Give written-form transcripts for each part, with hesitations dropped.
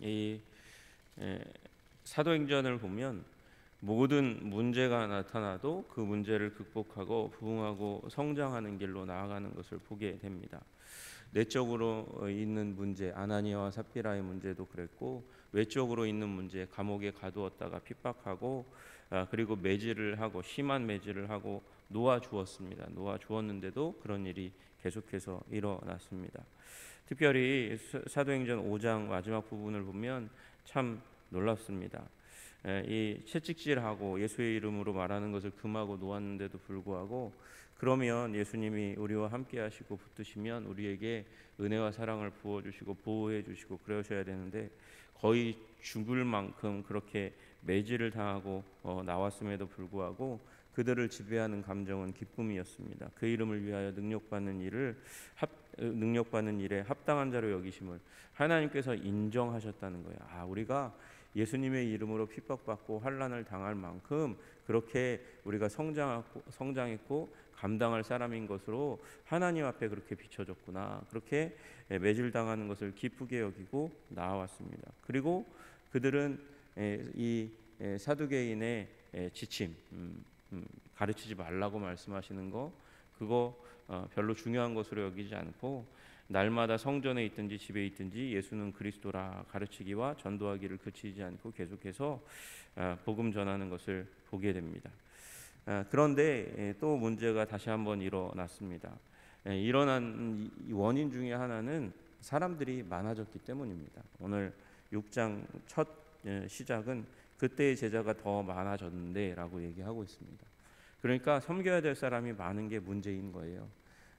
이 사도행전을 보면 모든 문제가 나타나도 그 문제를 극복하고 부흥하고 성장하는 길로 나아가는 것을 보게 됩니다. 내적으로 있는 문제, 아나니아와 삽비라의 문제도 그랬고, 외적으로 있는 문제, 감옥에 가두었다가 핍박하고 그리고 매질을 하고 심한 매질을 하고 놓아 주었습니다. 놓아 주었는데도 그런 일이 계속해서 일어났습니다. 특별히 사도행전 5장 마지막 부분을 보면 참 놀랍습니다. 이 채찍질하고 예수의 이름으로 말하는 것을 금하고 놓았는데도 불구하고, 그러면 예수님이 우리와 함께 하시고 붙드시면 우리에게 은혜와 사랑을 부어주시고 보호해 주시고 그러셔야 되는데, 거의 죽을 만큼 그렇게 매질을 당하고 나왔음에도 불구하고 그들을 지배하는 감정은 기쁨이었습니다. 그 이름을 위하여 능력받는 일에 합당한 자로 여기심을 하나님께서 인정하셨다는 거예요. 우리가 예수님의 이름으로 핍박받고 환난을 당할 만큼 그렇게 우리가 성장했고 감당할 사람인 것으로 하나님 앞에 그렇게 비춰졌구나. 그렇게 매질당하는 것을 기쁘게 여기고 나아왔습니다. 그리고 그들은 이 사두개인의 지침, 가르치지 말라고 말씀하시는 거, 그거 별로 중요한 것으로 여기지 않고, 날마다 성전에 있든지 집에 있든지 예수는 그리스도라 가르치기와 전도하기를 그치지 않고 계속해서 복음 전하는 것을 보게 됩니다. 그런데 또 문제가 다시 한번 일어났습니다. 일어난 원인 중에 하나는 사람들이 많아졌기 때문입니다. 오늘 6장 첫 시작은 그때의 제자가 더 많아졌는데 라고 얘기하고 있습니다. 그러니까 섬겨야 될 사람이 많은 게 문제인 거예요.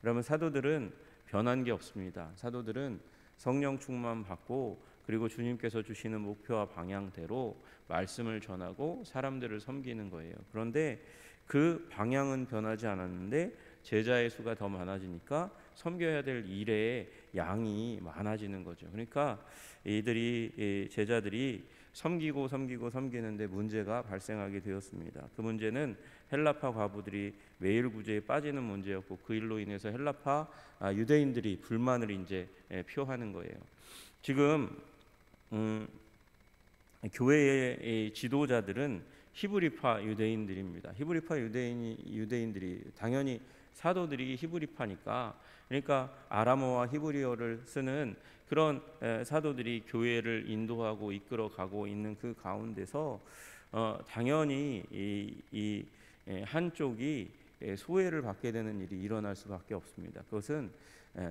그러면 사도들은 변한 게 없습니다. 사도들은 성령 충만 받고 그리고 주님께서 주시는 목표와 방향대로 말씀을 전하고 사람들을 섬기는 거예요. 그런데 그 방향은 변하지 않았는데 제자의 수가 더 많아지니까 섬겨야 될 일의 양이 많아지는 거죠. 그러니까 제자들이 섬기는데 문제가 발생하게 되었습니다. 그 문제는 헬라파 과부들이 매일 구제에 빠지는 문제였고, 그 일로 인해서 헬라파 유대인들이 불만을 이제 표하는 거예요. 지금 교회의 지도자들은 히브리파 유대인들입니다. 히브리파 유대인들이 당연히 사도들이 히브리파니까, 그러니까 아람어와 히브리어를 쓰는 그런 사도들이 교회를 인도하고 이끌어가고 있는 그 가운데서 당연히 이 한쪽이 소외를 받게 되는 일이 일어날 수밖에 없습니다. 그것은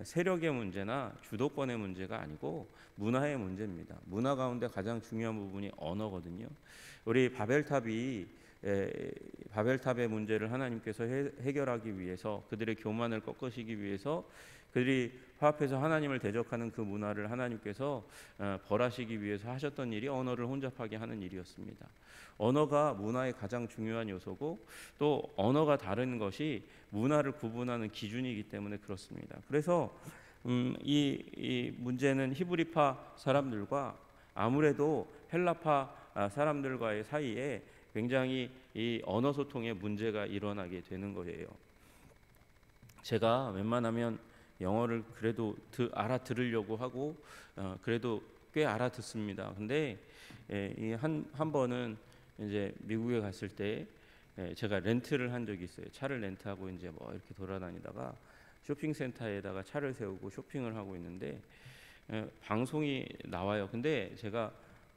세력의 문제나 주도권의 문제가 아니고 문화의 문제입니다. 문화 가운데 가장 중요한 부분이 언어거든요. 우리 바벨탑의 문제를 하나님께서 해결하기 위해서, 그들의 교만을 꺾으시기 위해서, 그들이 화합해서 하나님을 대적하는 그 문화를 하나님께서 벌하시기 위해서 하셨던 일이 언어를 혼잡하게 하는 일이었습니다. 언어가 문화의 가장 중요한 요소고, 또 언어가 다른 것이 문화를 구분하는 기준이기 때문에 그렇습니다. 그래서 이 문제는 히브리파 사람들과 아무래도 헬라파 사람들과의 사이에 굉장히 이 언어 소통에 문제가 일어나게 되는 거예요. 제가 웬만하면 영어를 그래도 알아들으려고 하고 그래도 꽤 알아듣습니다. 근데 한 번은 이제 미국에 갔을 때 제가 렌트를 한 적이 있어요. 차를 렌트하고 이제 뭐 이렇게 돌아다니다가 쇼핑센터에다가 차를 세우고 쇼핑을 하고 있는데 방송이 나와요. 근데 제가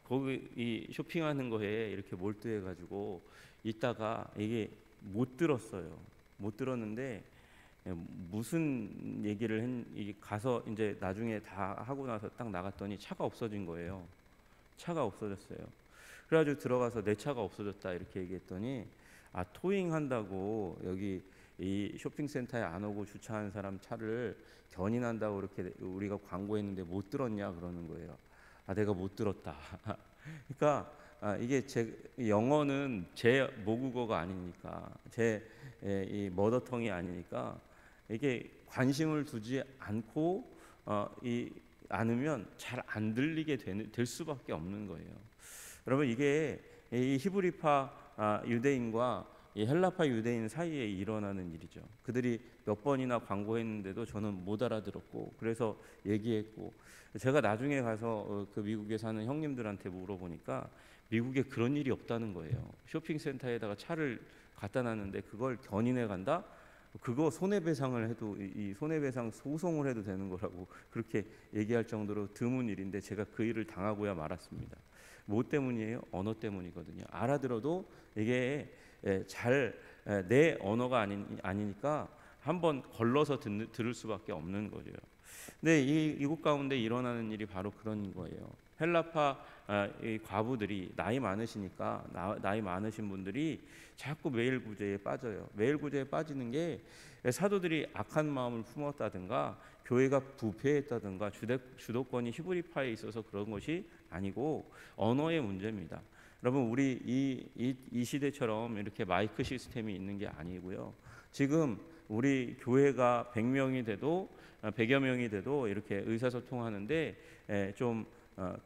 거기 이 쇼핑하는 거에 이렇게 몰두해가지고 있다가 이게 못 들었어요. 못 들었는데 무슨 얘기를 가서 이제 나중에 다 하고 나서 딱 나갔더니 차가 없어진 거예요. 차가 없어졌어요. 그래가지고 들어가서 내 차가 없어졌다 이렇게 얘기했더니 토잉 한다고 여기 이 쇼핑센터에 안 오고 주차한 사람 차를 견인한다고 이렇게 우리가 광고했는데 못 들었냐 그러는 거예요. 내가 못 들었다. 그러니까 이게 영어는 제 모국어가 아니니까, 제 이 머더텅이 아니니까 이게 관심을 두지 않고 않으면 잘 안 들리게 될 수밖에 없는 거예요. 여러분, 이게 이 히브리파 유대인과 이 헬라파 유대인 사이에 일어나는 일이죠. 그들이 몇 번이나 광고했는데도 저는 못 알아들었고, 그래서 얘기했고, 제가 나중에 가서 그 미국에 사는 형님들한테 물어보니까 미국에 그런 일이 없다는 거예요. 쇼핑센터에다가 차를 갖다 놨는데 그걸 견인해 간다? 그거 손해배상을 해도 이 손해배상 소송을 해도 되는 거라고 그렇게 얘기할 정도로 드문 일인데, 제가 그 일을 당하고야 말았습니다. 뭐 때문이에요? 언어 때문이거든요. 알아들어도 이게 잘 내 언어가 아니니까 한번 걸러서 들을 수밖에 없는 거죠. 근데 이곳 가운데 일어나는 일이 바로 그런 거예요. 헬라파 이 과부들이 나이 많으시니까, 나이 많으신 분들이 자꾸 매일 구제에 빠져요. 매일 구제에 빠지는 게 사도들이 악한 마음을 품었다든가 교회가 부패했다든가 주도권이 히브리파에 있어서 그런 것이 아니고 언어의 문제입니다. 여러분, 우리 이 시대처럼 이렇게 마이크 시스템이 있는 게 아니고요. 지금 우리 교회가 100명이 돼도 100여 명이 돼도 이렇게 의사소통하는데 좀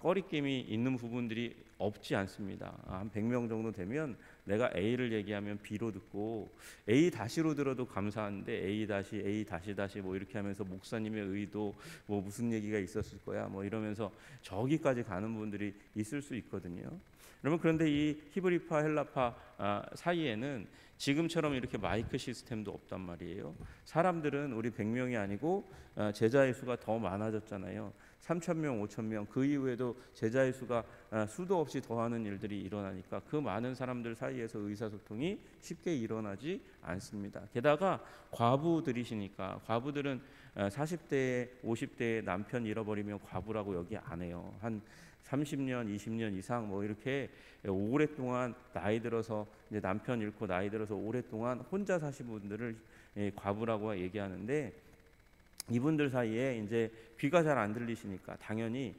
꺼리낌이 있는 부분들이 없지 않습니다. 한 100명 정도 되면 내가 A를 얘기하면 B로 듣고 A 다시로 들어도 감사한데 A 다시 A 다시 다시 뭐 이렇게 하면서 목사님의 의도 뭐 무슨 얘기가 있었을 거야 뭐 이러면서 저기까지 가는 분들이 있을 수 있거든요. 여러분, 그런데 이 히브리파 헬라파 사이에는 지금처럼 이렇게 마이크 시스템도 없단 말이에요. 사람들은 우리 100명이 아니고 제자의 수가 더 많아졌잖아요. 3,000명, 5,000명, 그 이후에도 제자의 수가 수도 없이 더하는 일들이 일어나니까 그 많은 사람들 사이에서 의사소통이 쉽게 일어나지 않습니다. 게다가 과부들이시니까, 과부들은 40대, 50대에 남편 잃어버리면 과부라고 여기 안 해요. 한 30년, 20년 이상 뭐 이렇게 오랫동안 나이 들어서 이제 남편 잃고 나이 들어서 오랫동안 혼자 사신 분들을 과부라고 얘기하는데, 이분들 사이에 이제 귀가 잘 안 들리시니까 당연히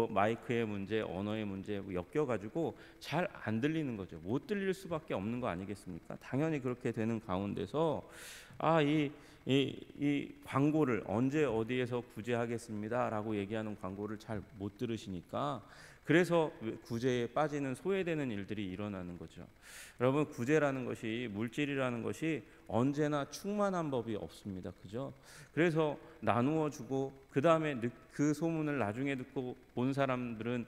마이크의 문제, 언어의 문제 엮여가지고 잘 안 들리는 거죠. 못 들릴 수밖에 없는 거 아니겠습니까? 당연히 그렇게 되는 가운데서 이 광고를 언제 어디에서 구제하겠습니다라고 얘기하는 광고를 잘 못 들으시니까, 그래서 구제에 빠지는 소외되는 일들이 일어나는 거죠. 여러분, 구제라는 것이, 물질이라는 것이 언제나 충만한 법이 없습니다. 그죠? 그래서 나누어 주고 그 다음에 그 소문을 나중에 듣고 온 사람들은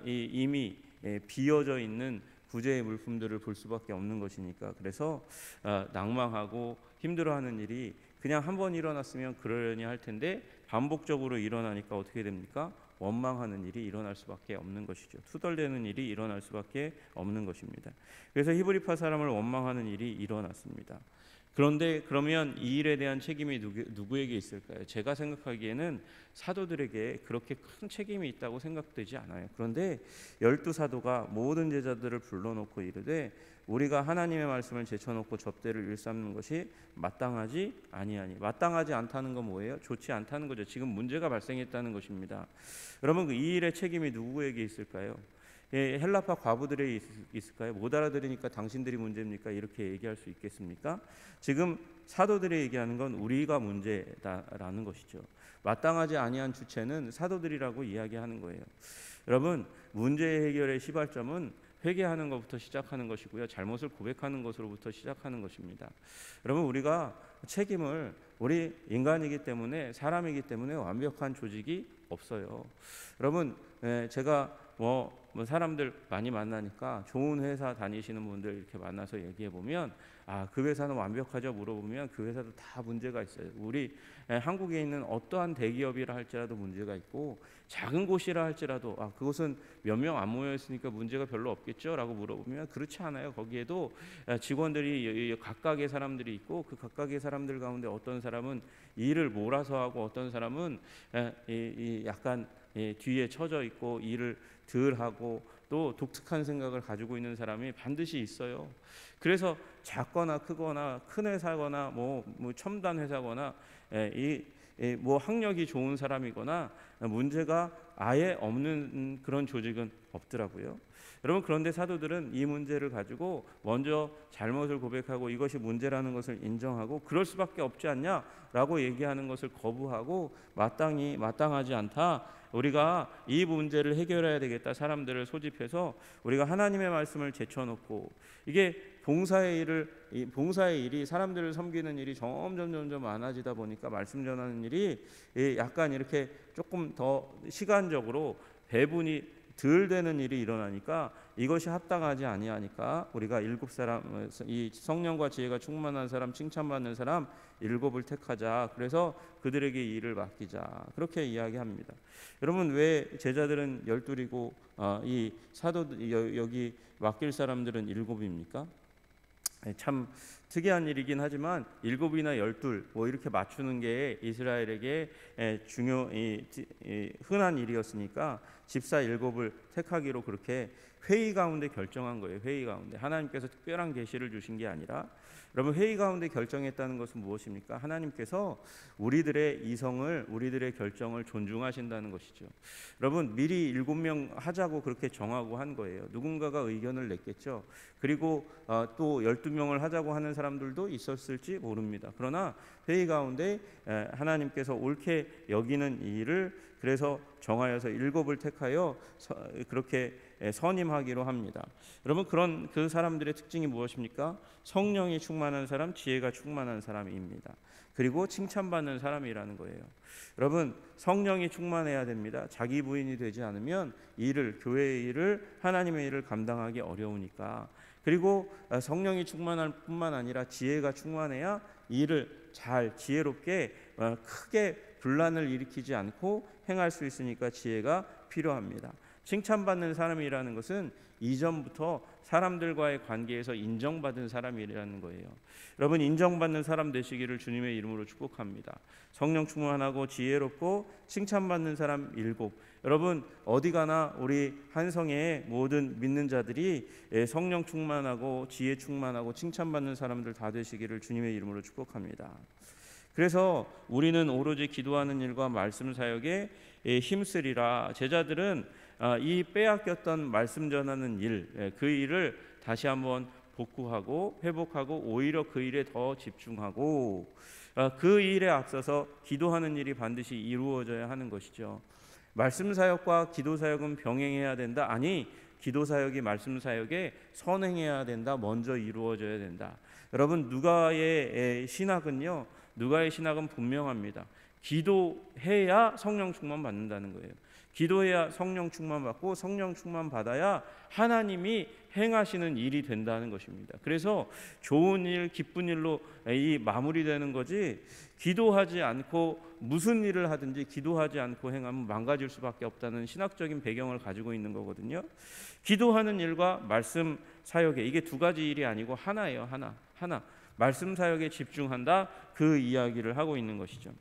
이미 비어져 있는 구제의 물품들을 볼 수밖에 없는 것이니까, 그래서 낭망하고 힘들어하는 일이 그냥 한 번 일어났으면 그러려니 할 텐데 반복적으로 일어나니까 어떻게 됩니까? 원망하는 일이 일어날 수밖에 없는 것이죠. 투덜대는 일이 일어날 수밖에 없는 것입니다. 그래서 히브리파 사람을 원망하는 일이 일어났습니다. 그런데 그러면 이 일에 대한 책임이 누구에게 있을까요? 제가 생각하기에는 사도들에게 그렇게 큰 책임이 있다고 생각되지 않아요. 그런데 12사도가 모든 제자들을 불러놓고 이르되 우리가 하나님의 말씀을 제쳐놓고 접대를 일삼는 것이 마땅하지 아니하니. 마땅하지 않다는 건 뭐예요? 좋지 않다는 거죠. 지금 문제가 발생했다는 것입니다. 여러분, 이 일의 책임이 누구에게 있을까요? 헬라파 과부들에게 있을까요? 못 알아들으니까 당신들이 문제입니까? 이렇게 얘기할 수 있겠습니까? 지금 사도들이 얘기하는 건 우리가 문제다라는 것이죠. 마땅하지 아니한 주체는 사도들이라고 이야기하는 거예요. 여러분, 문제 해결의 시발점은 회개하는 것부터 시작하는 것이고요. 잘못을 고백하는 것으로부터 시작하는 것입니다. 여러분, 우리가 책임을, 우리 인간이기 때문에, 사람이기 때문에 완벽한 조직이 없어요. 여러분, 제가 사람들 많이 만나니까 좋은 회사 다니시는 분들 이렇게 만나서 얘기해 보면, 그 회사는 완벽하죠? 물어보면 그 회사도 다 문제가 있어요. 우리 한국에 있는 어떠한 대기업이라 할지라도 문제가 있고, 작은 곳이라 할지라도 그곳은 몇 명 안 모여 있으니까 문제가 별로 없겠죠? 라고 물어보면 그렇지 않아요. 거기에도 직원들이 각각의 사람들이 있고, 그 각각의 사람들 가운데 어떤 사람은 일을 몰아서 하고, 어떤 사람은 약간 뒤에 처져 있고 일을 덜 하고, 또 독특한 생각을 가지고 있는 사람이 반드시 있어요. 그래서 작거나 크거나, 큰 회사거나 뭐 첨단 회사거나, 뭐 학력이 좋은 사람이거나 문제가 아예 없는 그런 조직은 없더라고요. 여러분, 그런데 사도들은 이 문제를 가지고 먼저 잘못을 고백하고 이것이 문제라는 것을 인정하고 그럴 수밖에 없지 않냐라고 얘기하는 것을 거부하고 마땅하지 않다. 우리가 이 문제를 해결해야 되겠다. 사람들을 소집해서 우리가 하나님의 말씀을 제쳐놓고, 이게 봉사의 일이 사람들을 섬기는 일이 점점 많아지다 보니까 말씀 전하는 일이 약간 이렇게 조금 더 시간적으로 배분이 덜 되는 일이 일어나니까 이것이 합당하지 아니하니까 우리가 7사람, 이 성령과 지혜가 충만한 사람, 칭찬받는 사람 7을 택하자. 그래서 그들에게 이 일을 맡기자. 그렇게 이야기합니다. 여러분, 왜 제자들은 12이고 이 사도들 여기 맡길 사람들은 7입니까? 참 특이한 일이긴 하지만 7이나 12 뭐 이렇게 맞추는 게 이스라엘에게 흔한 일이었으니까 집사 7을 택하기로 그렇게 회의 가운데 결정한 거예요. 회의 가운데 하나님께서 특별한 계시를 주신 게 아니라, 여러분, 회의 가운데 결정했다는 것은 무엇입니까? 하나님께서 우리들의 이성을, 우리들의 결정을 존중하신다는 것이죠. 여러분, 미리 7명 하자고 그렇게 정하고 한 거예요. 누군가가 의견을 냈겠죠. 그리고 또 12명을 하자고 하는 사람들도 있었을지 모릅니다. 그러나 회의 가운데 하나님께서 옳게 여기는 이 일을 그래서 정하여서 7을 택하여 그렇게 선임하기로 합니다. 여러분, 그런 그 사람들의 특징이 무엇입니까? 성령이 충만한 사람, 지혜가 충만한 사람입니다. 그리고 칭찬받는 사람이라는 거예요. 여러분, 성령이 충만해야 됩니다. 자기 부인이 되지 않으면 교회의 일을, 하나님의 일을 감당하기 어려우니까. 그리고 성령이 충만할 뿐만 아니라 지혜가 충만해야 일을 잘 지혜롭게 크게 분란을 일으키지 않고 행할 수 있으니까 지혜가 필요합니다. 칭찬받는 사람이라는 것은 이전부터 사람들과의 관계에서 인정받은 사람이라는 거예요. 여러분, 인정받는 사람 되시기를 주님의 이름으로 축복합니다. 성령 충만하고 지혜롭고 칭찬받는 사람 7. 여러분, 어디 가나 우리 한성의 모든 믿는 자들이 성령 충만하고 지혜 충만하고 칭찬받는 사람들 다 되시기를 주님의 이름으로 축복합니다. 그래서 우리는 오로지 기도하는 일과 말씀 사역에 힘쓰리라. 제자들은 이 빼앗겼던 말씀 전하는 일, 그 일을 다시 한번 복구하고 회복하고 오히려 그 일에 더 집중하고 그 일에 앞서서 기도하는 일이 반드시 이루어져야 하는 것이죠. 말씀 사역과 기도 사역은 병행해야 된다. 아니, 기도 사역이 말씀 사역에 선행해야 된다. 먼저 이루어져야 된다. 여러분, 누가의 신학은 분명합니다. 기도해야 성령 충만 받는다는 거예요. 기도해야 성령 충만 받고 성령 충만 받아야 하나님이 행하시는 일이 된다는 것입니다. 그래서 좋은 일, 기쁜 일로 이 마무리되는 거지, 기도하지 않고 무슨 일을 하든지 기도하지 않고 행하면 망가질 수밖에 없다는 신학적인 배경을 가지고 있는 거거든요. 기도하는 일과 말씀 사역에, 이게 두 가지 일이 아니고 하나예요. 하나. 말씀 사역에 집중한다. 그 이야기를 하고 있는 것이죠.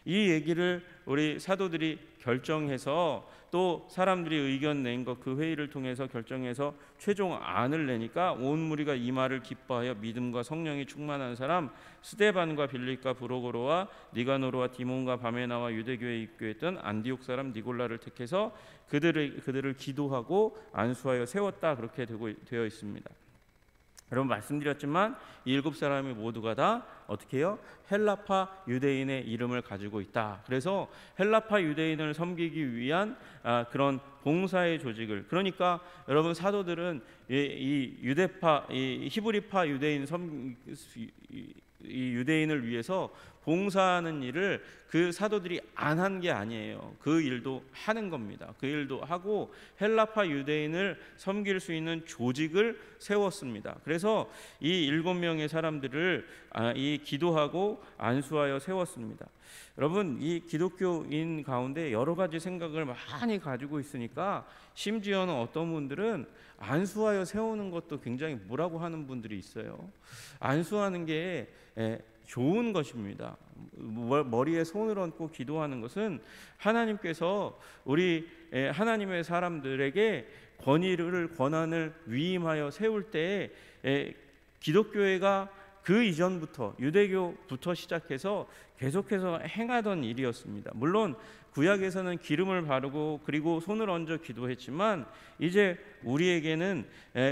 이 얘기를 우리 사도들이 결정해서 또 사람들이 의견 낸 것, 그 회의를 통해서 결정해서 최종 안을 내니까 온 무리가 이 말을 기뻐하여 믿음과 성령이 충만한 사람 스데반과 빌립과 브로고로와 니가노르와 디몬과 바메나와 유대교에 입교했던 안디옥 사람 니골라를 택해서 그들을 기도하고 안수하여 세웠다. 그렇게 되어 있습니다. 여러분, 말씀드렸지만 이 7사람이 모두가 다 어떻게 해요? 헬라파 유대인의 이름을 가지고 있다. 그래서 헬라파 유대인을 섬기기 위한 그런 봉사의 조직을, 그러니까 여러분, 사도들은 이 유대파, 이 히브리파 유대인을 위해서 봉사하는 일을 그 사도들이 안 한 게 아니에요. 그 일도 하는 겁니다. 그 일도 하고 헬라파 유대인을 섬길 수 있는 조직을 세웠습니다. 그래서 이 7명의 사람들을 이 기도하고 안수하여 세웠습니다. 여러분, 이 기독교인 가운데 여러 가지 생각을 많이 가지고 있으니까 심지어는 어떤 분들은 안수하여 세우는 것도 굉장히 뭐라고 하는 분들이 있어요. 안수하는 게 좋은 것입니다. 머리에 손을 얹고 기도하는 것은 하나님께서 우리 하나님의 사람들에게 권한을 위임하여 세울 때 기독교회가 그 이전부터 유대교부터 시작해서 계속해서 행하던 일이었습니다. 물론 구약에서는 기름을 바르고 그리고 손을 얹어 기도했지만 이제 우리에게는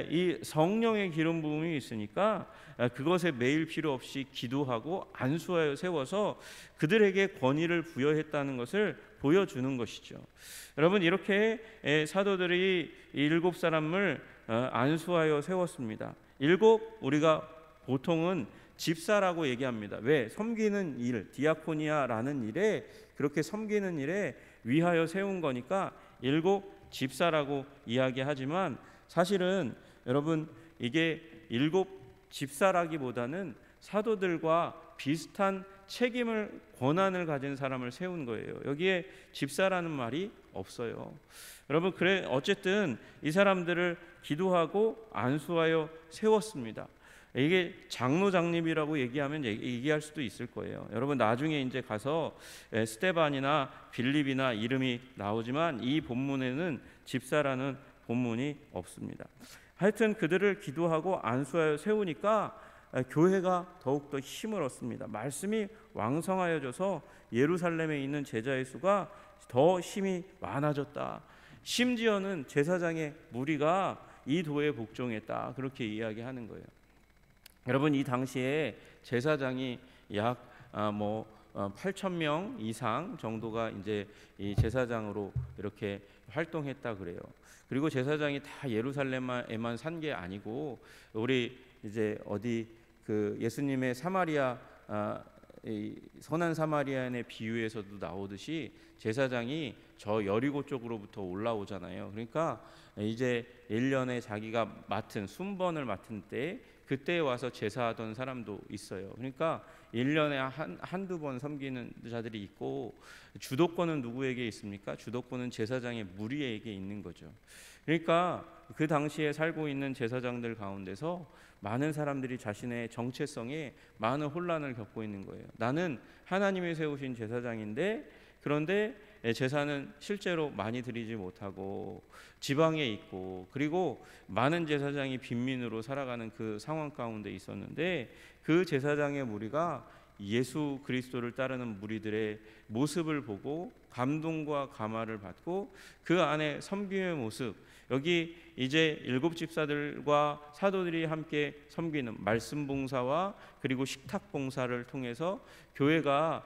이 성령의 기름 부음이 있으니까 그것에 매일 필요 없이 기도하고 안수하여 세워서 그들에게 권위를 부여했다는 것을 보여주는 것이죠. 여러분, 이렇게 사도들이 7사람을 안수하여 세웠습니다. 7, 우리가 보통은 집사라고 얘기합니다. 왜? 섬기는 일, 디아코니아라는 일에, 그렇게 섬기는 일에 위하여 세운 거니까 7 집사라고 이야기하지만, 사실은 여러분, 이게 7 집사라기보다는 사도들과 비슷한 책임을, 권한을 가진 사람을 세운 거예요. 여기에 집사라는 말이 없어요. 여러분, 그래 어쨌든 이 사람들을 기도하고 안수하여 세웠습니다. 이게 장로 장립이라고 얘기하면 얘기할 수도 있을 거예요. 여러분, 나중에 이제 가서 스데반이나 빌립이나 이름이 나오지만 이 본문에는 집사라는 본문이 없습니다. 하여튼 그들을 기도하고 안수하여 세우니까 교회가 더욱더 힘을 얻습니다. 말씀이 왕성하여져서 예루살렘에 있는 제자의 수가 더 힘이 많아졌다. 심지어는 제사장의 무리가 이 도에 복종했다. 그렇게 이야기하는 거예요. 여러분, 이 당시에 제사장이 약 8,000명 이상 정도가 이제 이 제사장으로 이렇게 활동했다 그래요. 그리고 제사장이 다 예루살렘에만 산 게 아니고, 우리 이제 어디 그 예수님의 사마리아 이 선한 사마리아인의 비유에서도 나오듯이 제사장이 저 여리고 쪽으로부터 올라오잖아요. 그러니까 이제 1년에 자기가 맡은 순번을 맡은 때 그때 와서 제사하던 사람도 있어요. 그러니까 1년에 한두 번 섬기는 자들이 있고, 주도권은 누구에게 있습니까? 주도권은 제사장의 무리에게 있는 거죠. 그러니까 그 당시에 살고 있는 제사장들 가운데서 많은 사람들이 자신의 정체성에 많은 혼란을 겪고 있는 거예요. 나는 하나님이 세우신 제사장인데, 그런데 제사는 실제로 많이 드리지 못하고 지방에 있고, 그리고 많은 제사장이 빈민으로 살아가는 그 상황 가운데 있었는데, 그 제사장의 무리가 예수 그리스도를 따르는 무리들의 모습을 보고 감동과 감화를 받고 그 안에 섬김의 모습, 여기 이제 7 집사들과 사도들이 함께 섬기는 말씀 봉사와 그리고 식탁 봉사를 통해서 교회가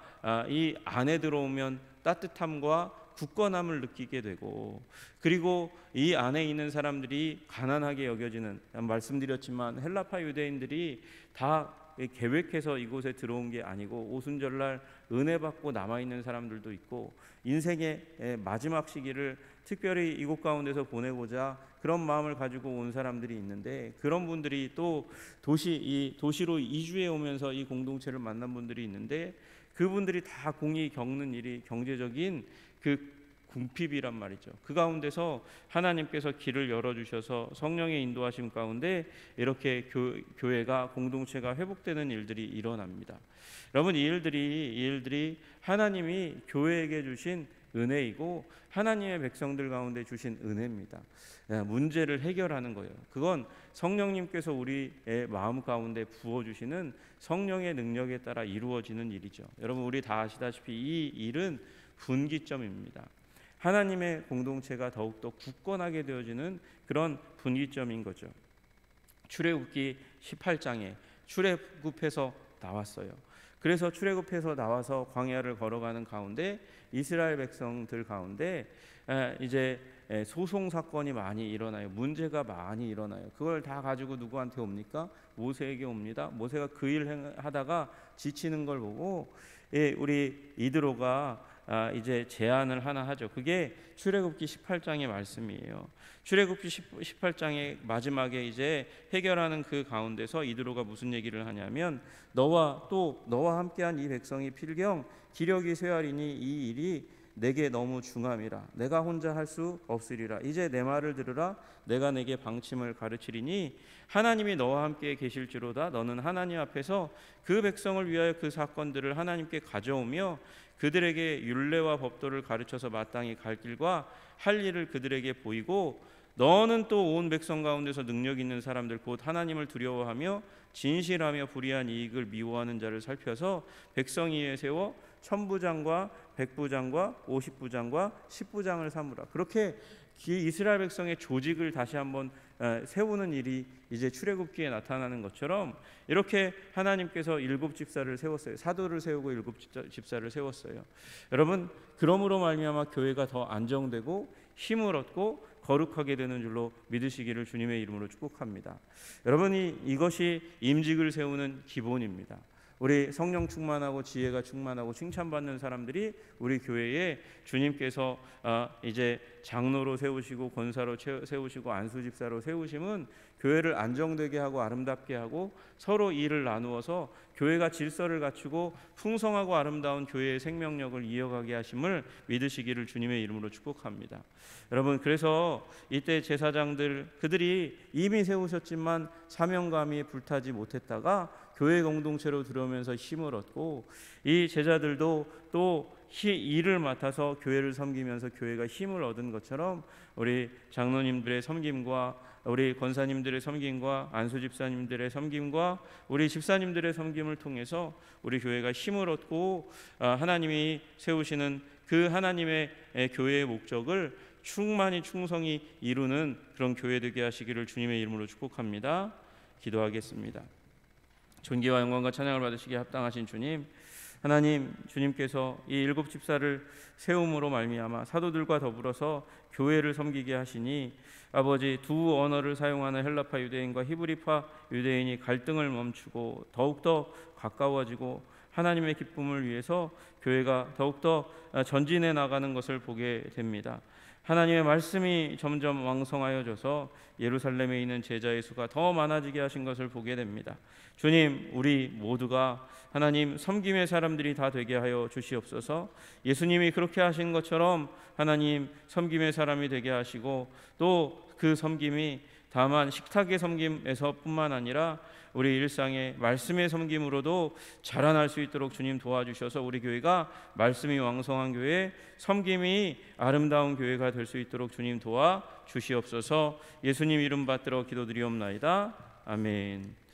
이 안에 들어오면 따뜻함과 굳건함을 느끼게 되고, 그리고 이 안에 있는 사람들이 가난하게 여겨지는, 말씀드렸지만 헬라파 유대인들이 다 계획해서 이곳에 들어온 게 아니고 오순절날 은혜 받고 남아있는 사람들도 있고, 인생의 마지막 시기를 특별히 이곳 가운데서 보내고자 그런 마음을 가지고 온 사람들이 있는데, 그런 분들이 또 도시로 이주해 오면서 이 공동체를 만난 분들이 있는데, 그분들이 다 공히 겪는 일이 경제적인 그 궁핍이란 말이죠. 그 가운데서 하나님께서 길을 열어주셔서 성령의 인도하심 가운데 이렇게 교회가, 공동체가 회복되는 일들이 일어납니다. 여러분, 이 일들이 하나님이 교회에게 주신 은혜이고 하나님의 백성들 가운데 주신 은혜입니다. 문제를 해결하는 거예요. 그건 성령님께서 우리의 마음 가운데 부어주시는 성령의 능력에 따라 이루어지는 일이죠. 여러분, 우리 다 아시다시피 이 일은 분기점입니다. 하나님의 공동체가 더욱더 굳건하게 되어지는 그런 분기점인 거죠. 출애굽기 18장에 출애굽해서 나왔어요. 그래서 출애굽해서 나와서 광야를 걸어가는 가운데 이스라엘 백성들 가운데 이제 소송 사건이 많이 일어나요. 문제가 많이 일어나요. 그걸 다 가지고 누구한테 옵니까? 모세에게 옵니다. 모세가 그 일 하다가 지치는 걸 보고 우리 이드로가 이제 제안을 하나 하죠. 그게 출애굽기 18장의 말씀이에요. 출애굽기 18장의 마지막에 이제 해결하는 그 가운데서 이드로가 무슨 얘기를 하냐면, 너와 함께한 이 백성이 필경 기력이 쇠하리니 이 일이 내게 너무 중함이라. 내가 혼자 할 수 없으리라. 이제 내 말을 들으라. 내가 내게 방침을 가르치리니 하나님이 너와 함께 계실지로다. 너는 하나님 앞에서 그 백성을 위하여 그 사건들을 하나님께 가져오며 그들에게 율례와 법도를 가르쳐서 마땅히 갈 길과 할 일을 그들에게 보이고 너는 또 온 백성 가운데서 능력 있는 사람들 곧 하나님을 두려워하며 진실하며 불의한 이익을 미워하는 자를 살펴서 백성 위에 세워 천부장과 백부장과 50부장과 10부장을 삼으라. 그렇게 이스라엘 백성의 조직을 다시 한번 세우는 일이 이제 출애굽기에 나타나는 것처럼 이렇게 하나님께서 7 집사를 세웠어요. 사도를 세우고 7 집사를 세웠어요. 여러분, 그러므로 말미암아 교회가 더 안정되고 힘을 얻고 거룩하게 되는 줄로 믿으시기를 주님의 이름으로 축복합니다. 여러분이 이것이 임직을 세우는 기본입니다. 우리 성령 충만하고 지혜가 충만하고 칭찬받는 사람들이 우리 교회에 주님께서 이제 장로로 세우시고 권사로 세우시고 안수집사로 세우심은 교회를 안정되게 하고 아름답게 하고 서로 일을 나누어서 교회가 질서를 갖추고 풍성하고 아름다운 교회의 생명력을 이어가게 하심을 믿으시기를 주님의 이름으로 축복합니다. 여러분, 그래서 이때 제사장들 그들이 이미 세우셨지만 사명감이 불타지 못했다가 교회 공동체로 들어오면서 힘을 얻고 이 제자들도 또 일을 맡아서 교회를 섬기면서 교회가 힘을 얻은 것처럼 우리 장로님들의 섬김과 우리 권사님들의 섬김과 안수집사님들의 섬김과 우리 집사님들의 섬김을 통해서 우리 교회가 힘을 얻고 하나님이 세우시는 그 하나님의 교회의 목적을 충성히 이루는 그런 교회 되게 하시기를 주님의 이름으로 축복합니다. 기도하겠습니다. 존귀와 영광과 찬양을 받으시기에 합당하신 주님, 하나님, 주님께서 이 7 집사를 세움으로 말미암아 사도들과 더불어서 교회를 섬기게 하시니 아버지, 두 언어를 사용하는 헬라파 유대인과 히브리파 유대인이 갈등을 멈추고 더욱더 가까워지고 하나님의 기쁨을 위해서 교회가 더욱더 전진해 나가는 것을 보게 됩니다. 하나님의 말씀이 점점 왕성하여져서 예루살렘에 있는 제자의 수가 더 많아지게 하신 것을 보게 됩니다. 주님, 우리 모두가 하나님 섬김의 사람들이 다 되게 하여 주시옵소서. 예수님이 그렇게 하신 것처럼 하나님 섬김의 사람이 되게 하시고 또 그 섬김이 다만 식탁의 섬김에서 뿐만 아니라 우리 일상의 말씀의 섬김으로도 자라날 수 있도록 주님 도와주셔서 우리 교회가 말씀이 왕성한 교회, 섬김이 아름다운 교회가 될 수 있도록 주님 도와주시옵소서. 예수님 이름 받들어 기도드리옵나이다. 아멘.